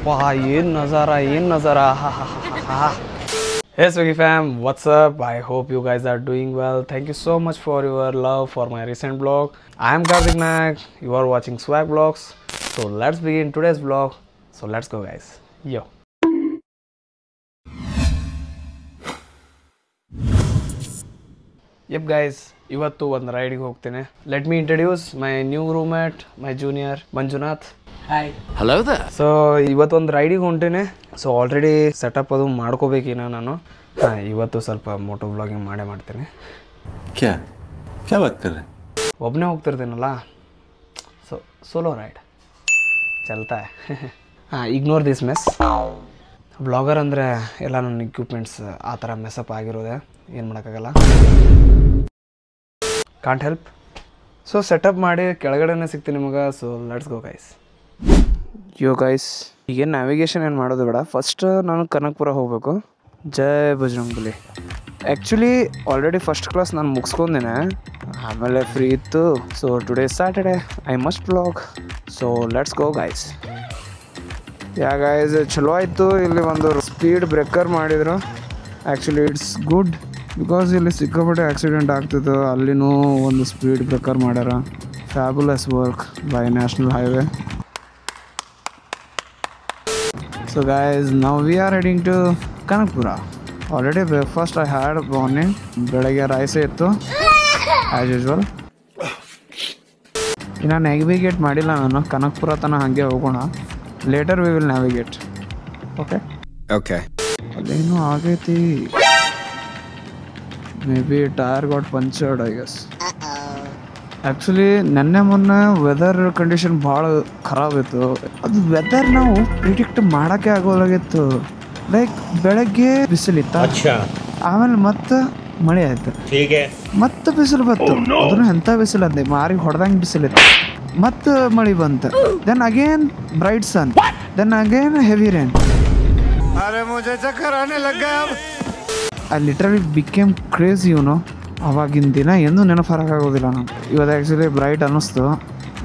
Wow, ಏನು ನಜಾರ Hey Swiggy fam, what's up? I hope you guys are doing well. Thank you so much for your love for my recent vlog. I am Karthik Nayak, you are watching Swag Vlogs. So let's begin today's vlog. So let's go guys. Yo. Yep guys, ಇವತ್ತು ಒಂದು ರೈಡಿಗೆ ಹೋಗ್ತೇನೆ. Let me introduce my new roommate, my junior Manjunath. Hi. Hello ದ. So ಇವತ್ತೊಂದು ರೈಡಿಗೆ ಹೊಂಟೇನೆ. So already setup ಅದು ಮಾಡ್ಕೋಬೇಕಿನ ನಾನು. ಇವತ್ತು ಸ್ವಲ್ಪ ಮೋಟೋ ವ್ಲಾಗಿಂಗ್ ಮಾಡ್ತೇನೆ. ಒಬ್ಬನೇ ಹೋಗ್ತಿರ್ತೇನಲ್ಲ, ಸೊ ಸೋಲೋ ರೈಡ್ ಚಲ್ತಾ. Ignore this mess. ಬ್ಲಾಗರ್ ಅಂದರೆ ಎಲ್ಲ ನನ್ನ ಇಕ್ವಿಪ್ಮೆಂಟ್ಸ್ ಆ ಥರ ಮೆಸಪ್ ಆಗಿರೋದೆ, ಏನು ಮಾಡೋಕ್ಕಾಗಲ್ಲ. Can't help. ಸೊ ಸೆಟಪ್ ಮಾಡಿ ಕೆಳಗಡೆನೇ ಸಿಗ್ತೀನಿ ನಿಮಗೆ. So let's go guys. Yo guys, ಈಗೇನು ನ್ಯಾವಿಗೇಷನ್ ಏನು ಮಾಡೋದು ಬೇಡ. ಫಸ್ಟ್ ನಾನು ಕನಕಪುರ ಹೋಗಬೇಕು. ಜೈ Bajrangbali. Actually already first class ನಾನು ಮುಗಿಸ್ಕೊಂಡೇನೆ, ಆಮೇಲೆ ಫ್ರೀ ಇತ್ತು. So today Saturday, I must vlog. So let's go guys. Guys ಚಲೋ ಆಯಿತು. ಇಲ್ಲಿ ಒಂದು ಸ್ಪೀಡ್ ಬ್ರೇಕರ್ ಮಾಡಿದರು. ಆ್ಯಕ್ಚುಲಿ ಇಟ್ಸ್ ಗುಡ್ ಬಿಕಾಸ್ ಇಲ್ಲಿ ಸಿಕ್ಕಾಪಟ್ಟೆ ಆಕ್ಸಿಡೆಂಟ್ ಆಗ್ತಿತ್ತು. ಅಲ್ಲಿನೂ ಒಂದು ಸ್ಪೀಡ್ ಬ್ರೇಕರ್ ಮಾಡ್ಯಾರ. Fabulous work by national highway. So guys, now we are heading to Kanakpura. Already breakfast I had morning. ಬೆಳಗ್ಗೆ ರೈಸ್ ಇತ್ತು ಆ್ಯಸ್ ಯೂಶ್ವಲ್. ಇನ್ನು ನ್ಯಾವಿಗೇಟ್ ಮಾಡಿಲ್ಲ ನಾನು. ಕನಕ್ಪುರ ತನಕ ಹಾಗೆ ಹೋಗೋಣ. Later we will navigate. Okay okay. ಅಲ್ಲೇನೂ ಆಗೈತಿ. Maybe tyre got punctured I guess. Actually ನೆನ್ನೆ ಮೊನ್ನೆ ವೆದರ್ ಕಂಡೀಷನ್ ಭಾಳ ಖರಾಬ್ ಇತ್ತು. ಅದು ವೆದರ್ ನಾವು ಪ್ರಿಡಿಕ್ಟ್ ಮಾಡೋಕ್ಕೆ ಆಗೋಲಾಗಿತ್ತು. ಲೈಕ್ ಬೆಳಗ್ಗೆ ಬಿಸಿಲಿತ್ತು, ಆಮೇಲೆ ಮತ್ತೆ ಮಳೆ ಆಯ್ತು, ಮತ್ತೆ ಬಿಸಿಲು ಬಂತು. ಅದನ್ನು ಎಂಥ ಬಿಸಿಲು ಅಂದೆ, ಮಾರಿಗೆ ಹೊಡೆದಂಗೆ ಬಿಸಿಲಿತ್ತು. ಮತ್ತೆ ಮಳೆ ಬಂತು. Then again bright sun, then again heavy rain. I literally became crazy ಇವನು. ಅವಾಗಿನ ದಿನ ಎಂದೂ ನೆನಪರಾಗೋದಿಲ್ಲ ನಾನು. ಇವತ್ತು ಆ್ಯಕ್ಚುಲಿ ಬ್ರೈಟ್ ಅನ್ನಿಸ್ತು.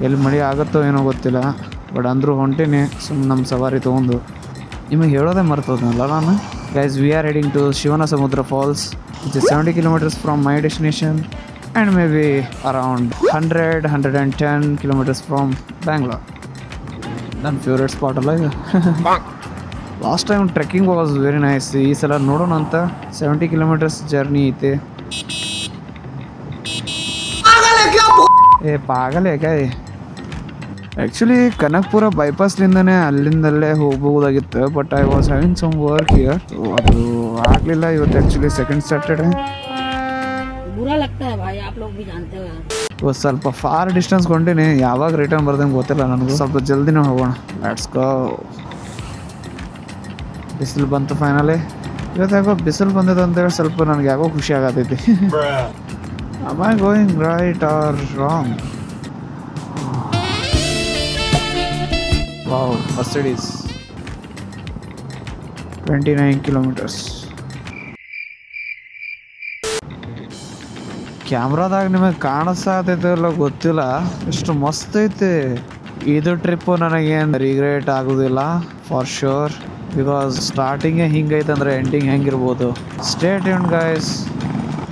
ಎಲ್ಲಿ ಮಳೆ ಆಗುತ್ತೋ ಏನೋ ಗೊತ್ತಿಲ್ಲ, ಬಟ್ ಅಂದರೂ ಹೊಂಟೇನೆ ಸುಮ್ಮನೆ ನಮ್ಮ ಸವಾರಿ ತೊಗೊಂಡು. ನಿಮಗೆ ಹೇಳೋದೇ ಮರ್ತೋದ್ನಲ್ಲ ನಾನು. Guys, we are heading to Shivana Samudra falls, which is 70 kilometers from my destination and may be around 110 kilometers from Bangalore. ನನ್ನ ಫೇವ್ರೇಟ್ ಸ್ಪಾಟ್ ಅಲ್ಲ ಇದು. Last time trekking was very nice. ಈ ಸಲ ನೋಡೋಣ ಅಂತ 70 kilometers ಜರ್ನಿ ಐತೆ. ಪಾಗಲ್ ಯಾಕೆ. ಆ್ಯಕ್ಚುಲಿ ಕನಕ್ಪುರ ಬೈಪಾಸ್ಲಿಂದನೇ ಅಲ್ಲಿಂದಲ್ಲೇ ಹೋಗ್ಬೋದಾಗಿತ್ತು, but I was having some work here. ಅದು ಆಗಲಿಲ್ಲ. ಇವತ್ತು ಆ್ಯಕ್ಚುಲಿ ಸೆಕೆಂಡ್ ಸ್ಯಾಟರ್ಡೆ. ಇವತ್ತು ಸ್ವಲ್ಪ ಫಾರ್ ಡಿಸ್ಟೆನ್ಸ್ ಕೊಂಡೀನಿ. ಯಾವಾಗ ರಿಟರ್ನ್ ಬರ್ದಂಗೆ ಗೊತ್ತಿಲ್ಲ ನನಗೂ. ಸ್ವಲ್ಪ ಜಲ್ದಿನೇ ಹೋಗೋಣ. Let's go. ಬಿಸಿಲು ಬಂತು ಫೈನಲಿ. ಇವತ್ತು ಯಾಕೋ ಬಿಸಿಲು ಬಂದಿದೆ ಅಂತೇಳಿ ಸ್ವಲ್ಪ ನನಗೆ ಯಾಕೋ ಖುಷಿ ಆಗತೈತಿ. Am I going right or wrong? Wow, Mercedes. 29 kilometers. ಕ್ಯಾಮ್ರಾದಾಗ ನಿಮಗೆ ಕಾಣಿಸ್ತೈತಿಲ್ಲ ಗೊತ್ತಿಲ್ಲ, ಎಷ್ಟು ಮಸ್ತ್ ಐತಿ. ಇದು ಟ್ರಿಪ್ಪು ನನಗೇನು ರಿಗ್ರೆಟ್ ಆಗೋದಿಲ್ಲ ಫಾರ್ ಶ್ಯೂರ್. ಬಿಕಾಸ್ ಸ್ಟಾರ್ಟಿಂಗೇ ಹಿಂಗೈತೆ ಅಂದರೆ ಎಂಡಿಂಗ್ ಹೆಂಗಿರ್ಬೋದು. Stay tuned guys.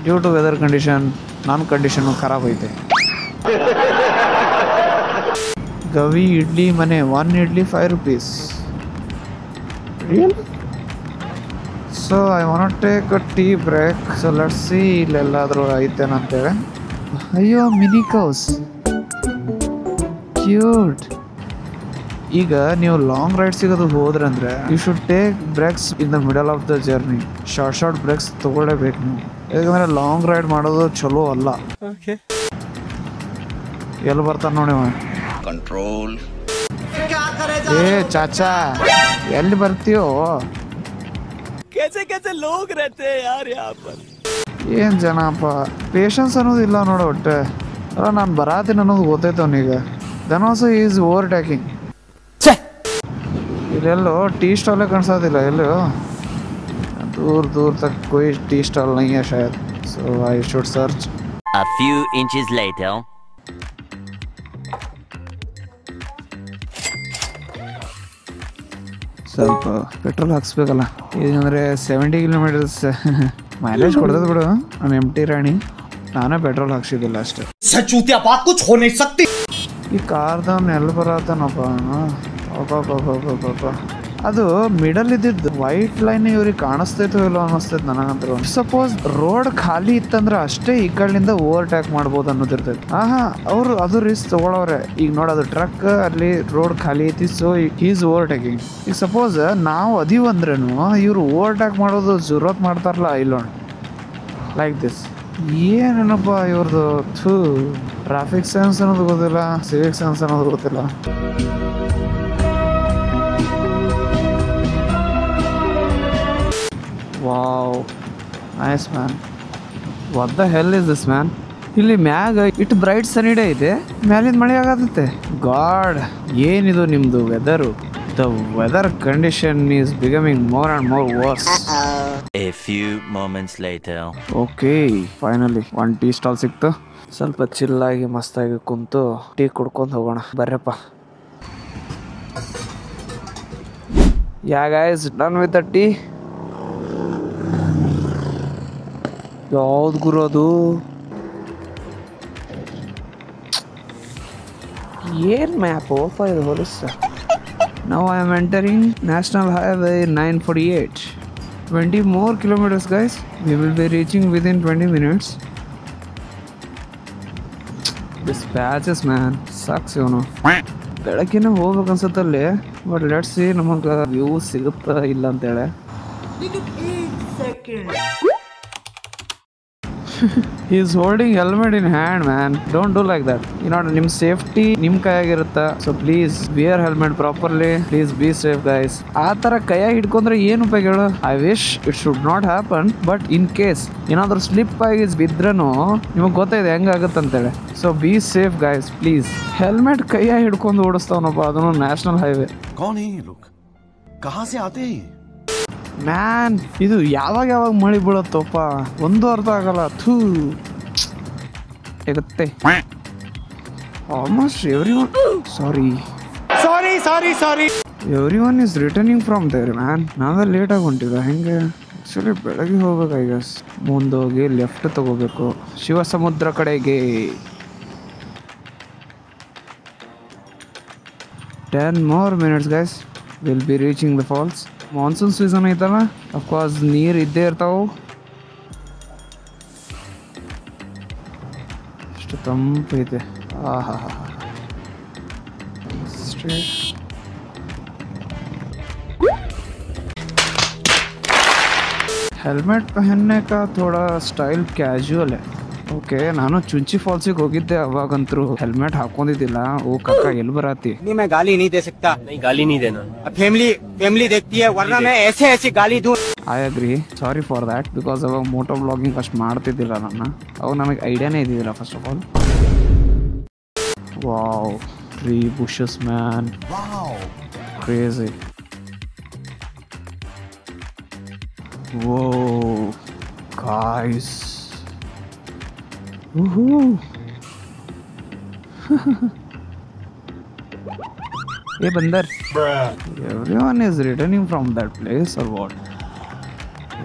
Due to weather condition ನನ್ನ ಕಂಡೀಷನ್ನು ಖರಾಬ್ ಐತೆ. Gavi Idli Mane, 1 idli 5 rupees. Real. So I want take a tea break. So let's see ಇಲ್ಲೆಲ್ಲಾದರೂ ಐತೇನಂತೇಳಿ. ಅಯ್ಯೋ, ಮಿನಿ ಕೌಸ್, ಕ್ಯೂಟ್. ಈಗ ನೀವು ಲಾಂಗ್ ರೈಡ್ ಸಿಗೋದು ಹೋದ್ರಂದ್ರೆ you should take breaks in the middle of the journey. Short breaks ತಗೊಳ್ಳೇಬೇಕು ನೀವು, ಯಾಕಂದ್ರೆ ಲಾಂಗ್ ರೈಡ್ ಮಾಡೋದು ಚಲೋ ಅಲ್ಲ. ಎಲ್ಲಿ ಬರ್ತಾನೆ ನೋಡಿ ಕಂಟ್ರೋಲ್. ಏ ಚಾಚಾ, ಎಲ್ಲಿ ಬರ್ತೀಯೋ? ಏನ್ ಜನಪ್ಪ, ಪೇಷನ್ಸ್ ಅನ್ನೋದಿಲ್ಲ ನೋಡು ಒಟ್ಟೆ. ಅಲ್ಲ, ನಾನು ಬರಾತೀನಿ ಅನ್ನೋದು ಗೊತ್ತೈತೆ ಅವನಿಗೆ. Then also is overtaking. ಇಲ್ಲೆಲ್ಲೋ ಟೀ ಸ್ಟಾಲೇ ಕಾಣಿಸೋದಿಲ್ಲ ಎಲ್ಲೋ. दूर दूर तक कोई टी स्टॉल नहीं है शायद. So I should search. A few inches later. ಸ್ವಲ್ಪ ಪೆಟ್ರೋಲ್ ಹಾಕ್ಸ್ಬೇಕಲ್ಲ. ಈಗಂದರೆ 70 ಕಿಲೋಮೀಟರ್ಸ್ ಮೈಲೇಜ್ ಕೊಡ್ತದೆ ಬಿಡು. ನಾನು ಎಂಟಿ ರಾಣಿ, ನಾನೇ ಪೆಟ್ರೋಲ್ ಹಾಕ್ಸಿದ್ದಿಲ್ಲ ಅಷ್ಟೇ. ಈ ಕಾರ್ದವ್ನ ಎಲ್ಲಿ ಬರತ್ತಾನಪ್ಪ ಅಪ್ಪ. ಅದು ಮಿಡಲ್ ಇದ್ದಿದ್ದು ವೈಟ್ ಲೈನ್ ಇವ್ರಿಗೆ ಕಾಣಿಸ್ತೈತೋ ಇಲ್ಲೋ ಅನ್ನಿಸ್ತೈತೆ ನನಗಂತೂ. ಸಪೋಸ್ ರೋಡ್ ಖಾಲಿ ಇತ್ತಂದ್ರೆ ಅಷ್ಟೇ ಈ ಕಡೆಯಿಂದ ಓವರ್ಟೇಕ್ ಮಾಡ್ಬೋದು ಅನ್ನೋದಿರ್ತೈತೆ. ಅವರು ಅದು ರಿಸ್ಕ್ ತಗೊಳವ್ರೆ. ಈಗ ನೋಡೋದು ಟ್ರಕ್ ಅಲ್ಲಿ ರೋಡ್ ಖಾಲಿ ಐತಿ, ಸೊ ಈಸ್ ಓವರ್ಟೇಕಿಂಗ್. ಈಗ ಸಪೋಸ್ ನಾವು ಅದೀವಂದ್ರೇನು ಇವ್ರು ಓವರ್ಟೇಕ್ ಮಾಡೋದು ಜೂರತ್ ಮಾಡ್ತಾರಲ್ಲ ಇಲ್ಲೋಣ ಲೈಕ್ ದಿಸ್. ಏನೇನಪ್ಪ ಇವ್ರದ್ದು ಟ್ರಾಫಿಕ್ ಸೆನ್ಸ್ ಅನ್ನೋದು ಗೊತ್ತಿಲ್ಲ, ಸಿವಿಕ್ ಸೆನ್ಸ್ ಅನ್ನೋದು ಗೊತ್ತಿಲ್ಲ. Wow, nice man. What the hell is this man? ಇಲ್ಲಿ ಮ್ಯಾಗ ಇಟ್ಟು ಬ್ರೈಟ್ ಸನಿ ಡೇ ಇದೆ, ಮ್ಯಾಲಿಂದ ಮಳೆ ಆಗತ್ತೆ. ಗಾಡ್, ಏನಿದು ನಿಮ್ದು weather? The weather condition is becoming more and more worse. A few moments later. Okay, finally ಒಂದು ಟೀ ಸ್ಟಾಲ್ ಸಿಕ್ತು. ಸ್ವಲ್ಪ ಚಿಲ್ಲಾಗಿ ಮಸ್ತಾಗಿ ಕುಂತು ಟೀ ಕುಡ್ಕೊಂಡು ಹೋಗೋಣ ಬರ್ರಪ್ಪ. Yeah guys, done with the tea. ಯಾವ್ದು ಗುರು ಅದು? ಏನ್ ಮ್ಯಾಪ್ ಓಪ ಇದು ಹೊಲಸ. Now I am entering national highway 948. 20 more kilometers guys. We will be reaching within 20 minutes. This patches man sucks, you know. ಬೆಳಕಿನ ಹೋಗ್ಬೇಕು ಅನ್ಸತ್ತಲ್ಲಿ, ಬಟ್ ಲೆಟ್ಸ್ ಸಿ ನಮಗೆ ವ್ಯೂ ಸಿಗುತ್ತಾ ಇಲ್ಲ ಅಂತೇಳಿ. He is holding helmet in hand, man. Don't do like that. You know, ನಿಮ್ಮ safety ನಿಮ್ಮ ಕೈಯಾಗಿರುತ್ತಾ. So please wear helmet properly. Please be safe guys. ಆ ಥರ ಕೈಯಾಗಿ ಹಿಡ್ಕೊಂಡ್ರೆ ಏನು ಉಪಯೋಗ ಹೇಳು? I wish it should not happen, but in case ಏನಾದರೂ ಸ್ಲಿಪ್ ಆಗಿ ಬಿದ್ರೂ ನಿಮಗೆ ಗೊತ್ತಾಯಿದೆ ಹೆಂಗಾಗುತ್ತೆ ಅಂತೇಳಿ. So be safe guys please. Helmet ಕೈಯಾಗಿ ಹಿಡ್ಕೊಂಡು ಓಡಿಸ್ತಾವನಪ್ಪ, ಅದನ್ನು ನ್ಯಾಷನಲ್ ಹೈವೇ. ಮ್ಯಾನ್, ಇದು ಯಾವಾಗ ಮಳೆ ಬೀಳತ್ತಪ್ಪ ಒಂದು ಅರ್ಥ ಆಗಲ್ಲ. ಇರುತ್ತೆ almost every one is returning from there man. ನಾವೇ ಲೇಟಾಗಿ ಹೊಂಟಿದ ಹೆಂಗೆ? ಆ್ಯಕ್ಚುಲಿ ಬೆಳಗ್ಗೆ ಹೋಗ್ಬೇಕು. ಐ ಗೆಸ್ ಮುಂದೋಗಿ ಲೆಫ್ಟ್ ತಗೋಬೇಕು ಶಿವಸಮುದ್ರ ಕಡೆಗೆ. 10 more minutes guys. We'll be reaching the falls. Monsoon season ಐತಲ್ಲ, ಅಫ್ಕೋರ್ಸ್ ನೀರು ಇದ್ದೇ ಇರ್ತಾವೆ. ಎಷ್ಟು ತಂಪೈತೆ. ಆಹಾ, ಹೆಲ್ಮೆಟ್ ಪಹನ್ನೆ ಕಾ ಥೋಡಾ ಸ್ಟೈಲ್ ಕ್ಯಾಶುವಲ್ है. ಓಕೆ, ನಾನು ಚುಂಚಿ ಫಾಲ್ಸಿಗೆ ಹೋಗಿದ್ದೆ, ಅವಾಗಂತೂ ಹೆಲ್ಮೆಟ್ ಹಾಕೊಂಡಿದ್ದಿಲ್ಲ. ಓ ಕಾಕ ಎಲ್ಲಿ ಬರತ್ತಿ? मैं गाली नहीं दे सकता. नहीं, गाली नहीं देना. फैमिली देखती है, वरना मैं ऐसे गाली दूं. I agree. Sorry for that. Because ಅವಾಗ ಮೋಟೋ ಬ್ಲಾಗಿಂಗ್ ಅಷ್ಟು ಮಾಡ್ತಿದ್ದಿಲ್ಲ ನಾನು. ಅವಾಗ ನಮಗೆ ಐಡಿಯಾನೇ ಇದ್ದಿದ್ದಿಲ್ಲ first of all. Wow, tree bushes man, crazy. Whoa guys, Hey Bandar. Everyone is returning from that place or what?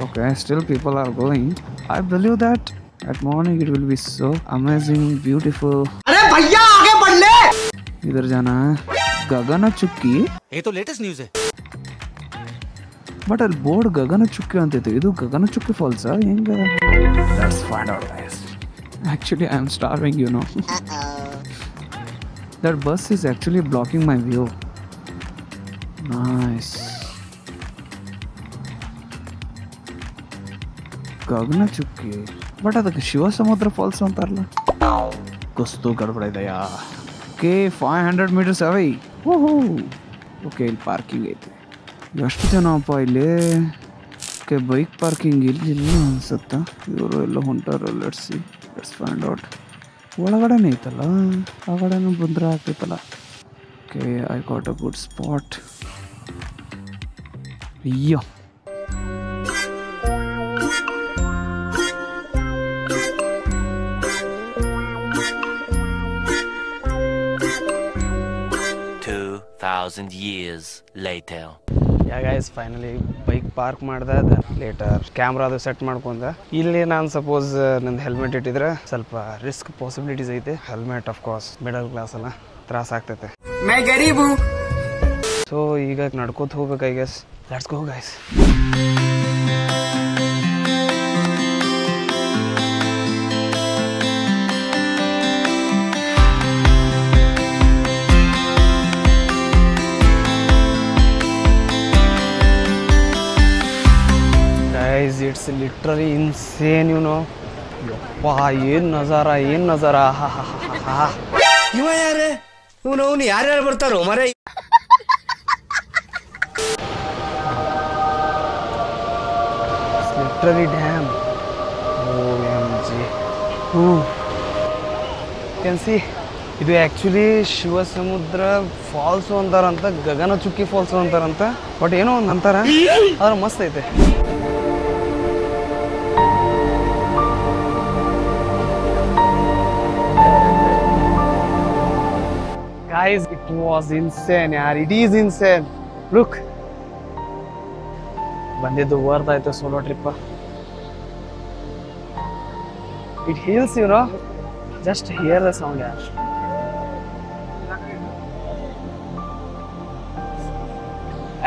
Okay, still people are going. I believe that at morning it will be so amazing, beautiful. अरे भैया आगे बढ़ ले. इधर जाना है गगन चुक्की. ये तो लेटेस्ट न्यूज़ है. बट ಅಲ್ಲಿ ಬೋರ್ಡ್ ಗಗನ ಚುಕ್ಕಿ ಅಂತಿತ್ತು. ಇದು ಗಗನ ಚುಕ್ಕಿ ಫಾಲ್ಸ್ ಹೆಂಗೆ? Let's find out guys. Actually I am starving, you know. That bus is actually blocking my view. Nice. Gagana Chukki, but ಅದಕ್ಕೆ ಶಿವಸಮುದ್ರ ಫಾಲ್ಸ್ ಅಂತಾರಲ್ಲ. ಕುಸ್ತು ಗಡ್ಬಡ ಇದೆಯಾ? Okay, 500 meters away. ಓಕೆ, ಇಲ್ಲಿ ಪಾರ್ಕಿಂಗ್ ಐತೆ. ಎಷ್ಟು ಜನ ಅಪ್ಪ ಇಲ್ಲಿ? ಓಕೆ, ಬೈಕ್ ಪಾರ್ಕಿಂಗ್ ಇಲ್ಲ ಅನ್ಸುತ್ತಾ. ಇವರು ಎಲ್ಲ ಹೊಂಟಾರ. Let's find out. ಒಳಗಡೆನೇ ಐತಲ್ಲ, ಹೊರಗಡೆನೂ ಬಂದರೆ ಆಗ್ತೈತಲ್ಲ. Okay, I got a good spot. ಅಯ್ಯೋ, $2,000 years later. Guys finally bike park ಮಾಡ್ದೆ ಲೇಟರ್ ಕ್ಯಾಮ್ರಾ ಅದು ಸೆಟ್ ಮಾಡ್ಕೊಂಡೆ. ಇಲ್ಲಿ ನಾನು ಸಪೋಸ್ ನಂದು ಹೆಲ್ಮೆಟ್ ಇಟ್ಟಿದ್ರೆ ಸ್ವಲ್ಪ ರಿಸ್ಕ್ ಪಾಸಿಬಿಲಿಟೀಸ್ ಐತೆ. Helmet of course middle class ಅಲ್ಲ, ತ್ರಾಸ ಆಗ್ತೈತೆ. ಸೊ ಈಗ ನಡ್ಕೋತ ಹೋಗ್ಬೇಕು I guess. Let's go guys. Guys, it's literally insane, you know. ಯಪ್ಪಾ ಏನು ನಜಾರ ಹಾ ಹಾ ಹಾ ಹಾ. ಇವ ಯಾರೇ ಇವನು ಯಾರ್ಯಾರು ಬರ್ತಾರೋ ಮರೆ. Literally damn. OMG. Can see. ಇದು actually Shivasamudra falls ಅಂತಾರಂತ, Gagana Chukki falls ಅಂತಾರಂತ. But ಏನೋ ಒಂದು ಅಂತಾರ, ಆದ್ರೆ ಮಸ್ತ್ ಐತೆ. Guys, it was insane, yaar. It is insane. Look. ಬಂದಿದ್ದು ವರ್ತ್ ಆಯ್ತು solo trip. It heals, you know. Just hear the sound, yaar.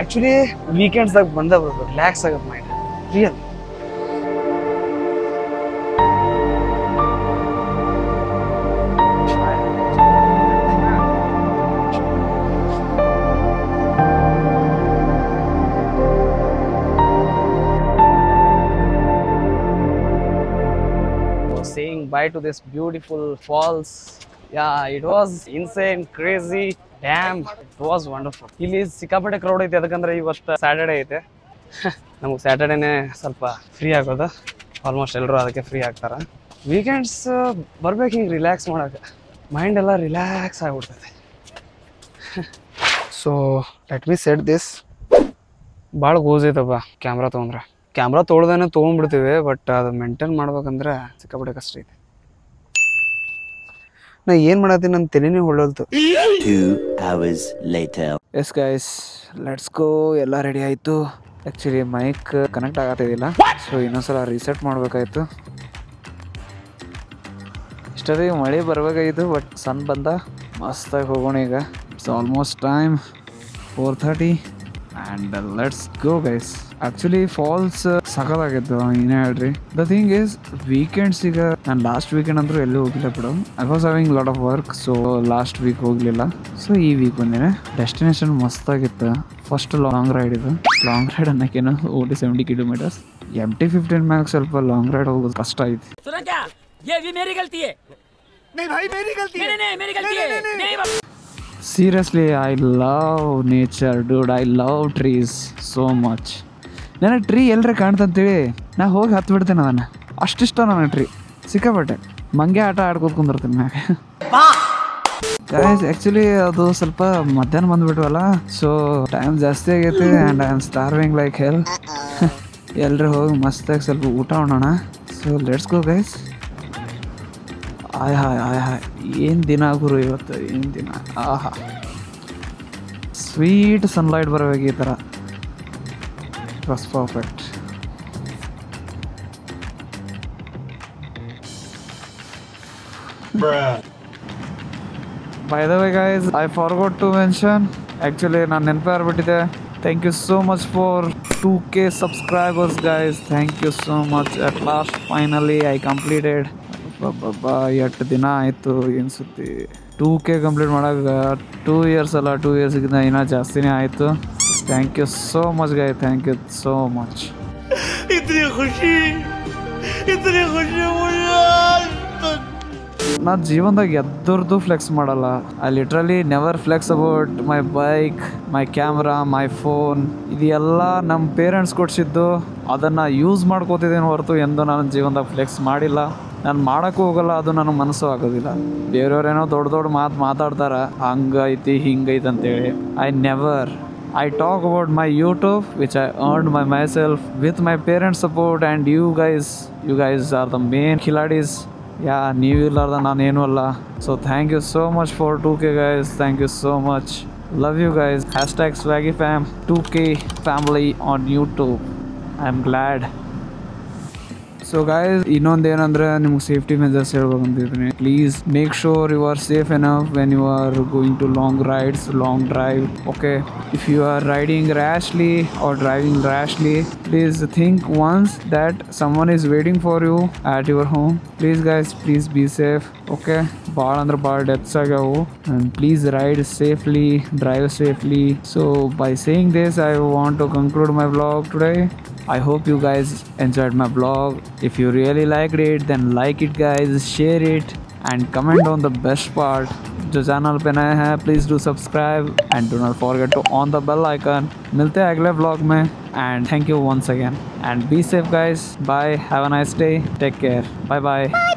Actually, weekends ದಾಗ ಬಂದ ರಿಲ್ಯಾಕ್ಸ್ ಆಗತ್ತೆ mind. Real. Saying bye to this beautiful falls. Yeah, it was insane, crazy, damn, it was wonderful. ಇಲ್ಲಿ ಸಿಕ್ಕಾಪಟ್ಟೆ crowd ಐತೆ, ಅದಕ್ಕಂದ್ರೆ ಇವತ್ತು Saturday ಐತೆ. ನಮಗೆ ಸ್ಯಾಟರ್ಡೇನೆ ಸ್ವಲ್ಪ ಫ್ರೀ ಆಗೋದು. ಆಲ್ಮೋಸ್ಟ್ ಎಲ್ಲರೂ ಅದಕ್ಕೆ ಫ್ರೀ ಆಗ್ತಾರ. ವೀಕೆಂಡ್ಸ್ ಬರ್ಬೇಕು ಹಿಂಗೆ ರಿಲ್ಯಾಕ್ಸ್ ಮಾಡೋಕೆ, ಮೈಂಡ್ ಎಲ್ಲ ರಿಲ್ಯಾಕ್ಸ್ ಆಗಿಬಿಡ್ತದೆ. So let me set this. ಭಾಳ ಗೋಸ್ ಐತಪ್ಪ ಕ್ಯಾಮ್ರಾ ತೊಗೊಂಡ್ರೆ. ಕ್ಯಾಮ್ರಾ ತೊಳ್ದೇನೆ ತೊಗೊಂಡ್ಬಿಡ್ತೀವಿ, ಬಟ್ ಅದು ಮೇಂಟೈನ್ ಮಾಡ್ಬೇಕಂದ್ರೆ ಸಿಕ್ಕಾಪಟ್ಟೆ ಕಷ್ಟ ಐತೆ. ನಾ ಏನು ಮಾಡತ್ತೀನಿ ನನ್ನ ತಲೆನೇ ಹೊಳ್ಳಲ್ತು. 2 hours later. Yes guys, let's go. ಎಲ್ಲ ರೆಡಿ ಆಯಿತು. ಆ್ಯಕ್ಚುಲಿ ಮೈಕ್ ಕನೆಕ್ಟ್ ಆಗತ್ತಿದ್ದಿಲ್ಲ, ಸೊ ಇನ್ನೊಂದ್ಸಲ ರೀಸೆಟ್ ಮಾಡಬೇಕಾಯ್ತು. ಇಷ್ಟೊತ್ತಿಗೆ ಮಳೆ ಬರಬೇಕಾಗಿತ್ತು, ಬಟ್ ಸನ್ ಬಂದ. ಮಸ್ತಾಗಿ ಹೋಗೋಣ ಈಗ. It's almost time 4:30 and let's go guys. Actually falls ಸಖತ್ತಾಗಿತ್ತು, ಏನೇ ಹೇಳ್ರಿ. ದ ಥಿಂಗ್ ಈಸ್ ವೀಕೆಂಡ್ಸ್ ಈಗ ನಾನು ಲಾಸ್ಟ್ ವೀಕೆಂಡ್ ಅಂದರೂ ಎಲ್ಲೂ ಹೋಗಿಲ್ಲ ಬಿಡು. I was having lot of work, so last week ಹೋಗಲಿಲ್ಲ. ಸೊ ಈ ವೀಕ್ ಬಂದಿನಿ. ಡೆಸ್ಟಿನೇಷನ್ ಮಸ್ತಾಗಿತ್ತು. ಫಸ್ಟ್ ಲಾಂಗ್ ರೈಡ್ ಇದು. ಲಾಂಗ್ ರೈಡ್ ಅನ್ನೋಕ್ಕೇನು 70 ಕಿಲೋಮೀಟರ್ಸ್. MT-15 ಮ್ಯಾಗ ಸ್ವಲ್ಪ ಲಾಂಗ್ ರೈಡ್ ಹೋಗೋದು ಕಷ್ಟ ಐತಿ. Seriously, I love nature, dude. I love trees so much. ನನಗೆ ಟ್ರೀ ಎಲ್ಲರೇ ಕಾಣ್ತಂತೇಳಿ ನಾ ಹೋಗಿ ಹತ್ತು ಬಿಡ್ತೇನೆ. ಅದನ್ನು ಅಷ್ಟಿಷ್ಟ ನನಗೆ ಟ್ರೀ ಸಿಕ್ಕಾಪಟ್ಟೆ. ಮಂಗೆ ಆಟ ಆಡ್ಕೋತ ಕುಂದಿರ್ತೀನಿ ಮ್ಯಾಗ. ಗೈಸ್ ಆ್ಯಕ್ಚುಲಿ ಅದು ಸ್ವಲ್ಪ ಮಧ್ಯಾಹ್ನ ಬಂದುಬಿಟ್ವಲ್ಲ, ಸೊ ಟೈಮ್ ಜಾಸ್ತಿ ಆಗೈತಿ and I am starving like hell. ಎಲ್ಲರೂ ಹೋಗಿ ಮಸ್ತಾಗಿ ಸ್ವಲ್ಪ ಊಟ ಮಾಡೋಣ. So let's go guys. Hi ಏನು ದಿನ ಗುರು ಇವತ್ತು, ಏನು ದಿನ. ಆಹಾ, ಸ್ವೀಟ್ ಸನ್ಲೈಟ್ ಬರಬೇಕು ಈ ಥರ. It was perfect. By the way guys, I forgot to mention, actually ನಾನು ನೆನಪೇ ಆಗ್ಬಿಟ್ಟಿದೆ. Thank you so much for 2K subscribers guys. Thank you so much. At last finally I completed. ಎಷ್ಟು ದಿನ ಆಯಿತು ಏನು ಸುದ್ದಿ. 2K ಕಂಪ್ಲೀಟ್ ಮಾಡೋಕೆ 2 years ಅಲ್ಲ, 2 yearsಗಿಂತ ಇನ್ನೂ ಜಾಸ್ತಿನೇ ಆಯಿತು. Thank you so much guy, thank you so much. ನಾ ಜೀವನದಾಗ ಎದ್ದರದ್ದು ಫ್ಲೆಕ್ಸ್ ಮಾಡಲ್ಲ. I literally never flex about my bike, my camera, my phone. ಇದೆಲ್ಲ ನಮ್ಮ ಪೇರೆಂಟ್ಸ್ ಕೊಡ್ಸಿದ್ದು, ಅದನ್ನು ಯೂಸ್ ಮಾಡ್ಕೋತಿದ್ದೇನೆ ಹೊರತು ಎಂದು ನಾನು ಜೀವನದಾಗ ಫ್ಲೆಕ್ಸ್ ಮಾಡಿಲ್ಲ. ನಾನು ಮಾಡೋಕ್ಕೂ ಹೋಗಲ್ಲ, ಅದು ನನ್ನ ಮನಸ್ಸು ಆಗೋದಿಲ್ಲ. ಬೇರೆಯವ್ರೇನೋ ದೊಡ್ಡ ದೊಡ್ಡ ಮಾತಾಡ್ತಾರೆ, ಹಂಗೈತಿ ಹಿಂಗೈತಿ ಅಂತೇಳಿ. I talk about my YouTube, which I earned by myself with my parents' support, and you guys are the main khilladis. Yeah, ನೀವು ಇಲ್ಲಾರ್ದ ನಾನೇನು ಅಲ್ಲ. So thank you so much for 2K guys. Thank you so much. Love you guys. Hashtag Swaggy Fam 2K family on YouTube. I'm glad. So guys ಇನ್ನೊಂದೇನಂದ್ರೆ ನಿಮ್ಗೆ safety measures ಹೇಳ್ಬೇಕಂತಿದ್ದೀನಿ. Please make sure you are safe enough when you are going to long rides, long drive. Okay, if you are riding rashly or driving rashly, please think once that someone is waiting for you at your home. Please guys, please be safe. Okay, ಭಾಳ ಅಂದ್ರೆ ಭಾಳ deaths ಆಗ್ಯಾವು. and please ride safely, drive safely. So by saying this, I want to conclude my vlog today. I hope you guys enjoyed my vlog. If you really liked it, then like it guys, share it and comment on the best part. जो channel पे नए हैं please do subscribe and do not forget to on the bell icon. मिलते हैं अगले vlog में and thank you once again and be safe guys. Bye, have a nice day, take care, bye bye.